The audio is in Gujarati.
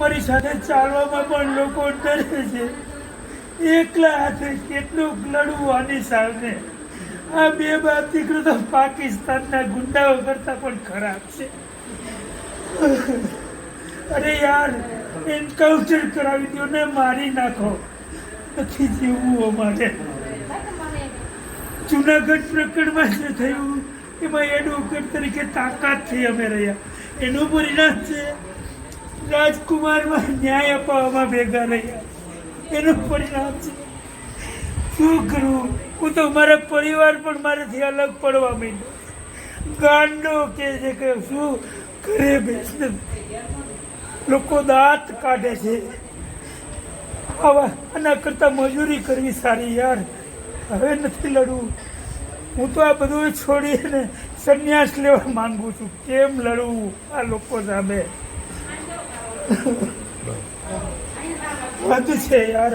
મારી સાથે ચાલવામાં પણ લોકો ડરે છે. એકલા હાથે કેટલું લડવું આની સામે. આ બે બાપ દીકરો તો પાકિસ્તાનના ગુંડાઓ કરતા પણ ખરાબ છે. અરે યાર, એન્કાઉન્ટર કરાવી દો ને, મારી નાખો. નથી જીવવું અમારે. જુનાગઢ પ્રકરણમાં જે થયું એમાં એડવોકેટ તરીકે તાકાતથી અમે રહ્યા. એનું પરિણામ છે રાજકુમારમાં ન્યાય અપાવવામાં ભેગા રહ્યા. એનું પરિણામ છે. શું કરવું? હું તો મારા પરિવાર પણ મારાથી અલગ પડવા માંડ્યો. ગાંડો કે છે કે શું ઘરે બેસને લોકો દાંત કાઢે છે. આના કરતાં મજૂરી કરવી સારી યાર. હવે નથી લડવું. હું તો આ બધું છોડીને સંન્યાસ લેવા માંગુ છું. કેમ લડવું આ લોકો સામે? વધુ છે યાર.